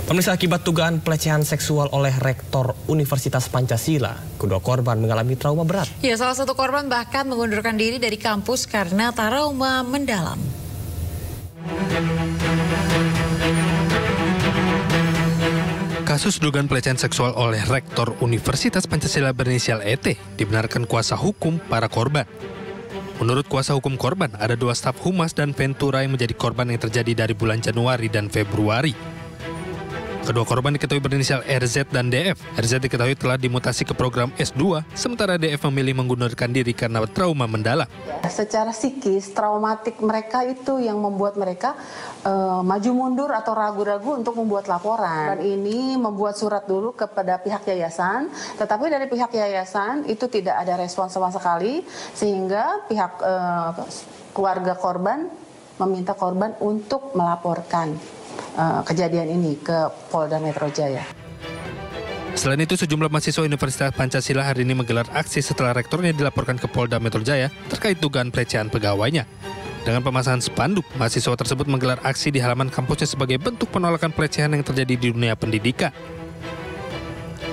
Pemirsa, akibat dugaan pelecehan seksual oleh Rektor Universitas Pancasila, kedua korban mengalami trauma berat. Ya, salah satu korban bahkan mengundurkan diri dari kampus karena trauma mendalam. Kasus dugaan pelecehan seksual oleh Rektor Universitas Pancasila berinisial ET dibenarkan kuasa hukum para korban. Menurut kuasa hukum korban, ada 2 staf humas dan Ventura yang menjadi korban yang terjadi dari bulan Januari dan Februari. Kedua korban diketahui berinisial RZ dan DF. RZ diketahui telah dimutasi ke program S2, sementara DF memilih mengundurkan diri karena trauma mendalam. Secara psikis, traumatik mereka itu yang membuat mereka maju mundur atau ragu-ragu untuk membuat laporan. Dan ini membuat surat dulu kepada pihak yayasan, tetapi dari pihak yayasan itu tidak ada respon sama sekali, sehingga pihak keluarga korban meminta korban untuk melaporkan kejadian ini ke Polda Metro Jaya. Selain itu, sejumlah mahasiswa Universitas Pancasila hari ini menggelar aksi setelah rektornya dilaporkan ke Polda Metro Jaya terkait dugaan pelecehan pegawainya. Dengan pemasangan spanduk, mahasiswa tersebut menggelar aksi di halaman kampusnya sebagai bentuk penolakan pelecehan yang terjadi di dunia pendidikan.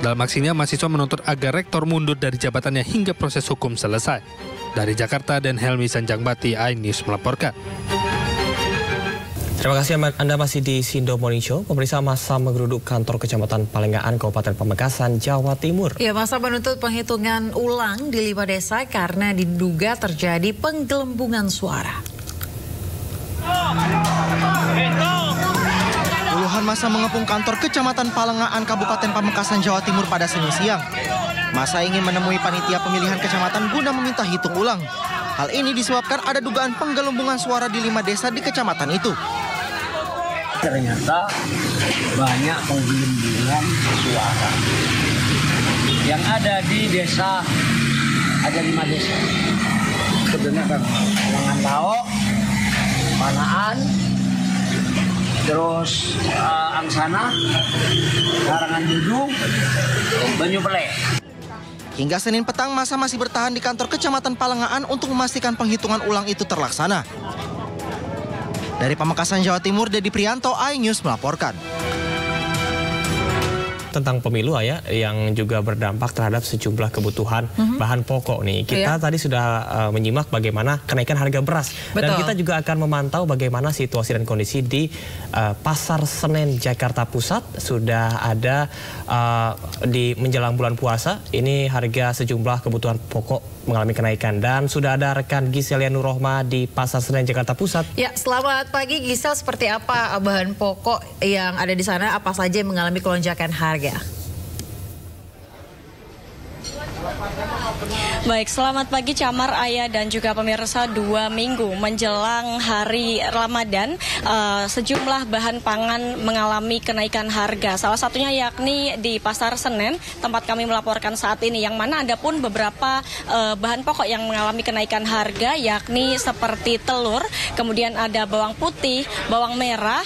Dalam aksinya, mahasiswa menuntut agar rektor mundur dari jabatannya hingga proses hukum selesai. Dari Jakarta, Dan Helmi Sanjangbati, iNews melaporkan. Terima kasih Anda masih di Sindo Morning Show. Pemirsa, massa menggeruduk kantor Kecamatan Palengaan, Kabupaten Pamekasan, Jawa Timur. Ya, massa menuntut penghitungan ulang di 5 desa karena diduga terjadi penggelembungan suara. Puluhan massa mengepung kantor Kecamatan Palengaan, Kabupaten Pamekasan, Jawa Timur pada Senin siang. Massa ingin menemui panitia pemilihan kecamatan guna meminta hitung ulang. Hal ini disebabkan ada dugaan penggelembungan suara di 5 desa di kecamatan itu. Ternyata banyak penggelembungan suara yang ada di desa, ada 5 desa. Sebenarnya kan Palengan Lao, Panaan, terus Angsana, Karangan Dudung, Banyu Pele. Hingga Senin petang, massa masih bertahan di kantor Kecamatan Palengaan untuk memastikan penghitungan ulang itu terlaksana. Dari Pamekasan, Jawa Timur, Dedi Prianto, iNews melaporkan. Tentang pemilu ya, yang juga berdampak terhadap sejumlah kebutuhan bahan pokok nih. Kita tadi sudah menyimak bagaimana kenaikan harga beras. Betul. Dan kita juga akan memantau bagaimana situasi dan kondisi di Pasar Senen, Jakarta Pusat. Sudah ada di menjelang bulan puasa, ini harga sejumlah kebutuhan pokok mengalami kenaikan. Dan sudah ada rekan Giselia Nurrohma di Pasar Senen, Jakarta Pusat. Ya, selamat pagi Gisel. Seperti apa bahan pokok yang ada di sana? Apa saja yang mengalami kelonjakan harga? Baik, selamat pagi Camar, Ayah, dan juga pemirsa. 2 minggu menjelang hari Ramadan, sejumlah bahan pangan mengalami kenaikan harga. Salah satunya yakni di Pasar Senen, tempat kami melaporkan saat ini, yang mana ada pun beberapa bahan pokok yang mengalami kenaikan harga, yakni seperti telur, kemudian ada bawang putih, bawang merah,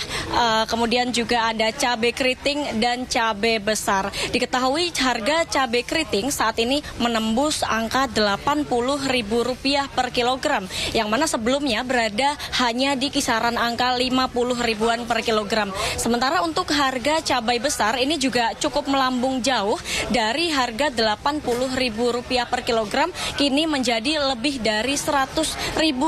kemudian juga ada cabai keriting dan cabai besar. Diketahui harga cabai keriting saat ini menembus angka Rp80.000 per kilogram, yang mana sebelumnya berada hanya di kisaran angka 50 ribuan per kilogram. Sementara untuk harga cabai besar ini juga cukup melambung jauh dari harga Rp80.000 per kilogram, kini menjadi lebih dari Rp100.000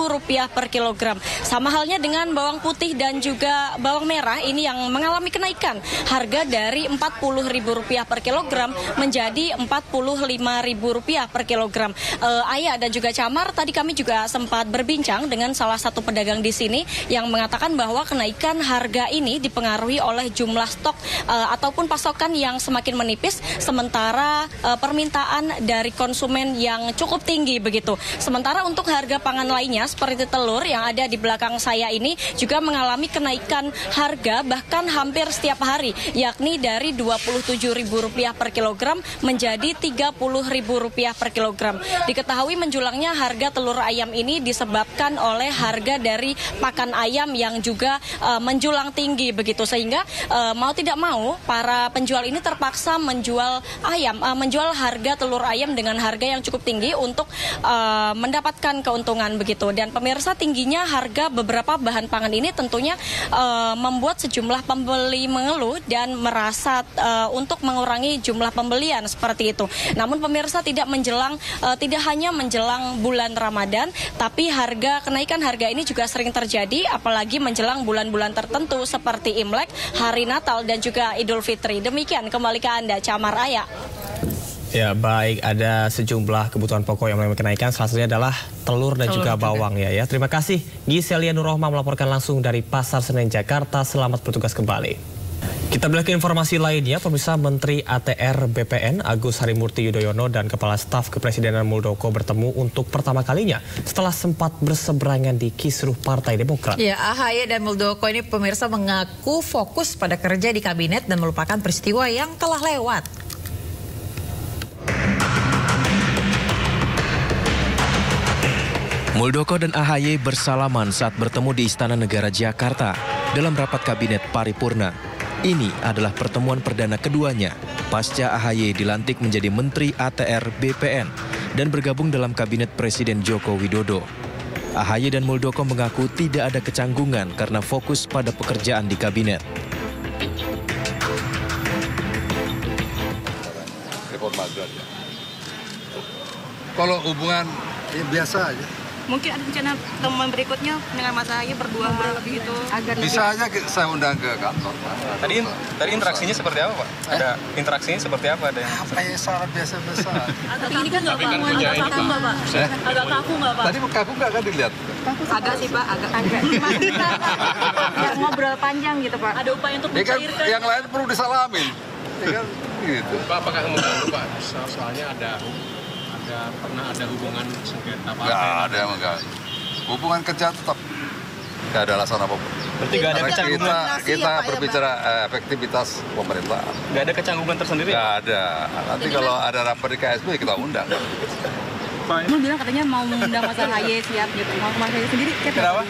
per kilogram. Sama halnya dengan bawang putih dan juga bawang merah, ini yang mengalami kenaikan harga dari Rp40.000 per kilogram menjadi Rp45.000 per kilogram. Ayah dan juga Camar, tadi kami juga sempat berbincang dengan salah satu pedagang di sini yang mengatakan bahwa kenaikan harga ini dipengaruhi oleh jumlah stok ataupun pasokan yang semakin menipis, sementara permintaan dari konsumen yang cukup tinggi begitu. Sementara untuk harga pangan lainnya seperti telur yang ada di belakang saya ini juga mengalami kenaikan harga bahkan hampir setiap hari, yakni dari Rp27.000 per kilogram menjadi Rp30.000 per kilogram. Diketahui menjulangnya harga telur ayam ini disebabkan oleh harga dari pakan ayam yang juga menjulang tinggi begitu, sehingga mau tidak mau para penjual ini terpaksa menjual harga telur ayam dengan harga yang cukup tinggi untuk mendapatkan keuntungan begitu. Dan pemirsa, tingginya harga beberapa bahan pangan ini tentunya membuat sejumlah pembeli mengeluh dan merasa untuk mengurangi jumlah pembelian seperti itu. Namun pemirsa, tidak hanya menjelang bulan Ramadan, tapi kenaikan harga ini juga sering terjadi apalagi menjelang bulan-bulan tertentu seperti Imlek, Hari Natal dan juga Idul Fitri. Demikian, kembali ke Anda, Camar Aya. Ya, baik, ada sejumlah kebutuhan pokok yang mengalami kenaikan, salah satunya adalah telur dan juga bawang ya. Terima kasih Giselia Nurrohma melaporkan langsung dari Pasar Senen Jakarta. Selamat bertugas kembali. Kita beralih ke informasi lainnya, pemirsa. Menteri ATR BPN Agus Harimurti Yudhoyono dan Kepala Staf Kepresidenan Muldoko bertemu untuk pertama kalinya setelah sempat berseberangan di kisruh Partai Demokrat. Ya, AHY dan Muldoko ini pemirsa mengaku fokus pada kerja di kabinet dan melupakan peristiwa yang telah lewat. Muldoko dan AHY bersalaman saat bertemu di Istana Negara Jakarta dalam rapat kabinet paripurna. Ini adalah pertemuan perdana keduanya pasca AHY dilantik menjadi Menteri ATR BPN dan bergabung dalam kabinet Presiden Joko Widodo. AHY dan Muldoko mengaku tidak ada kecanggungan karena fokus pada pekerjaan di kabinet. Kalau hubungan ya biasa aja. Mungkin ada rencana pertemuan berikutnya dengan Mas AHY berdua begitu. Bisa aja saya undang ke kantor. Tadi interaksinya seperti apa, Pak? Ada interaksinya seperti apa? Ada yang kayak syarat biasa-biasa. Tapi ini kan agak kaku nggak, Pak? Agak kaku nggak, Pak? Tadi kaku nggak kan dilihat? Agak sih, Pak. Agak. Ngobrol panjang gitu, Pak. Ada upaya untuk mencairkan. Yang lain perlu disalamin. Ya kan? Gitu. Pak, apakah mengganggu, Pak? Soalnya pernah ada hubungan sengketa partai? Nggak ada, enggak. Hubungan kerja tetap nggak ada alasan apapun. Berarti nggak ada kecanggungan? Kita berbicara efektivitas pemerintahan. Nggak ada kecanggungan tersendiri? Nggak ada. Nanti kalau ada rapat di KSB kita undang. Pak bilang katanya mau mengundang Mas AHY, siap gitu. Mau Mas AHY sendiri kenapa?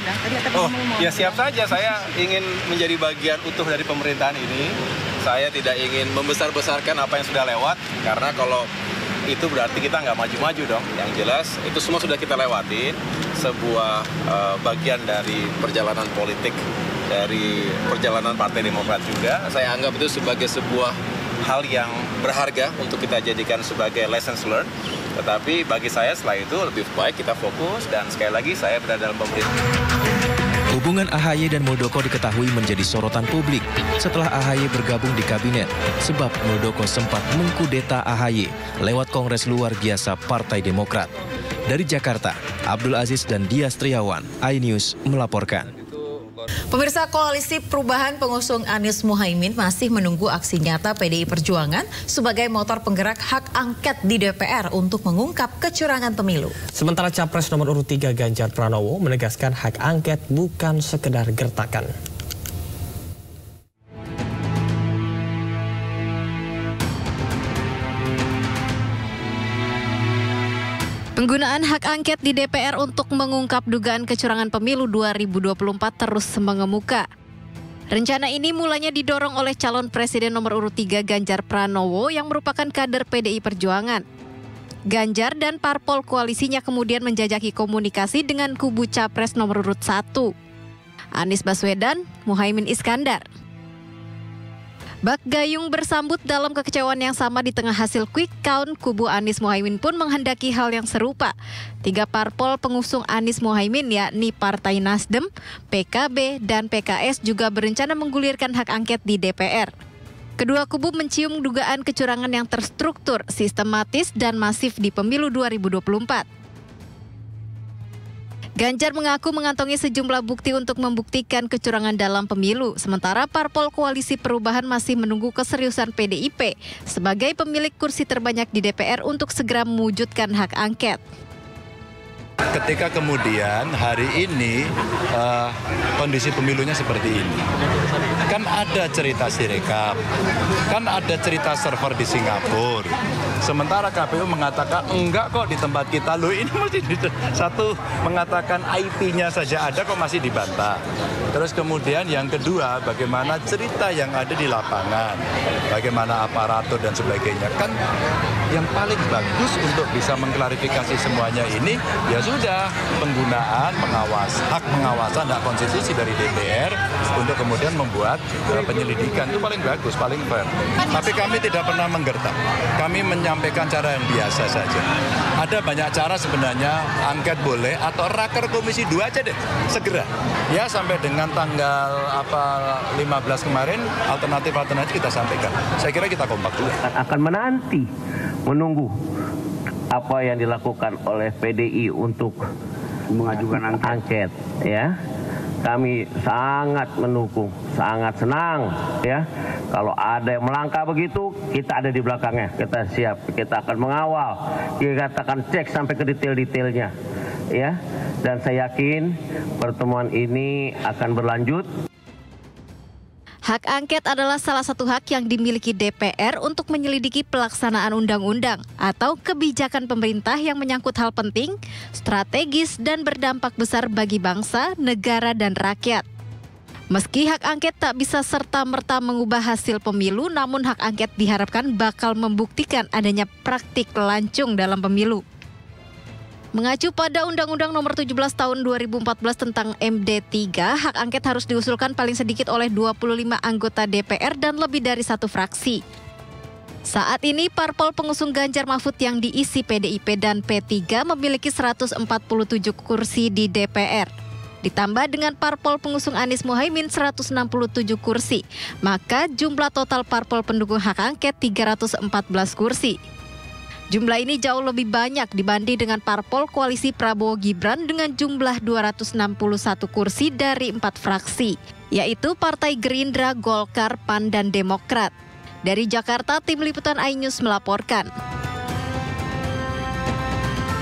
Mau. Ya siap saja. Saya ingin menjadi bagian utuh dari pemerintahan ini. Saya tidak ingin membesar-besarkan apa yang sudah lewat, karena kalau itu berarti kita nggak maju-maju dong. Yang jelas itu semua sudah kita lewatin, sebuah bagian dari perjalanan politik, dari perjalanan Partai Demokrat juga. Saya anggap itu sebagai sebuah hal yang berharga untuk kita jadikan sebagai lessons learned. Tetapi bagi saya setelah itu lebih baik kita fokus, dan sekali lagi saya berada dalam pemerintahan. Hubungan AHY dan Muldoko diketahui menjadi sorotan publik setelah AHY bergabung di kabinet, sebab Muldoko sempat mengkudeta AHY lewat Kongres Luar Biasa Partai Demokrat. Dari Jakarta, Abdul Aziz dan Dias Triawan, iNews melaporkan. Pemirsa, Koalisi Perubahan pengusung Anies Muhaimin masih menunggu aksi nyata PDI Perjuangan sebagai motor penggerak hak angket di DPR untuk mengungkap kecurangan pemilu. Sementara Capres nomor urut 3 Ganjar Pranowo menegaskan hak angket bukan sekedar gertakan. Penggunaan hak angket di DPR untuk mengungkap dugaan kecurangan pemilu 2024 terus mengemuka. Rencana ini mulanya didorong oleh calon presiden nomor urut 3 Ganjar Pranowo yang merupakan kader PDI Perjuangan. Ganjar dan parpol koalisinya kemudian menjajaki komunikasi dengan kubu Capres nomor urut 1, Anies Baswedan, Muhaimin Iskandar. Bak Gayung bersambut dalam kekecewaan yang sama di tengah hasil quick count. Kubu Anies Muhaimin pun menghendaki hal yang serupa. 3 parpol pengusung Anies Muhaimin yakni Partai Nasdem, PKB, dan PKS juga berencana menggulirkan hak angket di DPR. Kedua kubu mencium dugaan kecurangan yang terstruktur, sistematis, dan masif di pemilu 2024. Ganjar mengaku mengantongi sejumlah bukti untuk membuktikan kecurangan dalam pemilu, sementara parpol Koalisi Perubahan masih menunggu keseriusan PDIP sebagai pemilik kursi terbanyak di DPR untuk segera mewujudkan hak angket. Ketika kemudian hari ini kondisi pemilunya seperti ini, kan ada cerita Sirekap, kan ada cerita server di Singapura. Sementara KPU mengatakan enggak kok di tempat kita, loh ini masih satu mengatakan IP-nya saja ada kok masih dibantah. Terus kemudian yang kedua, bagaimana cerita yang ada di lapangan, bagaimana aparatur dan sebagainya. Kan yang paling bagus untuk bisa mengklarifikasi semuanya ini, ya sudah penggunaan hak pengawasan, hak konstitusi dari DPR untuk kemudian membuat penyelidikan itu paling bagus, paling fair. Tapi kami tidak pernah menggertak. Kami menyampaikan cara yang biasa saja. Ada banyak cara sebenarnya, angket boleh atau raker Komisi 2 aja deh, segera. Ya sampai dengan tanggal 15 kemarin, alternatif kita sampaikan. Saya kira kita kompak juga. Akan menunggu apa yang dilakukan oleh PDI untuk mengajukan angket, ya. Kami sangat mendukung, sangat senang, ya. Kalau ada yang melangkah begitu, kita ada di belakangnya, kita siap, kita akan mengawal, kita akan cek sampai ke detail-detailnya, ya. Dan saya yakin pertemuan ini akan berlanjut. Hak angket adalah salah satu hak yang dimiliki DPR untuk menyelidiki pelaksanaan undang-undang atau kebijakan pemerintah yang menyangkut hal penting, strategis, dan berdampak besar bagi bangsa, negara, dan rakyat. Meski hak angket tak bisa serta-merta mengubah hasil pemilu, namun hak angket diharapkan bakal membuktikan adanya praktik lancung dalam pemilu. Mengacu pada Undang-Undang Nomor 17 Tahun 2014 tentang MD3, hak angket harus diusulkan paling sedikit oleh 25 anggota DPR dan lebih dari satu fraksi. Saat ini, parpol pengusung Ganjar Mahfud yang diisi PDIP dan P3 memiliki 147 kursi di DPR. Ditambah dengan parpol pengusung Anies Muhaimin 167 kursi, maka jumlah total parpol pendukung hak angket 314 kursi. Jumlah ini jauh lebih banyak dibanding dengan parpol koalisi Prabowo Gibran dengan jumlah 261 kursi dari 4 fraksi, yaitu Partai Gerindra, Golkar, PAN, dan Demokrat. Dari Jakarta, Tim Liputan iNews melaporkan.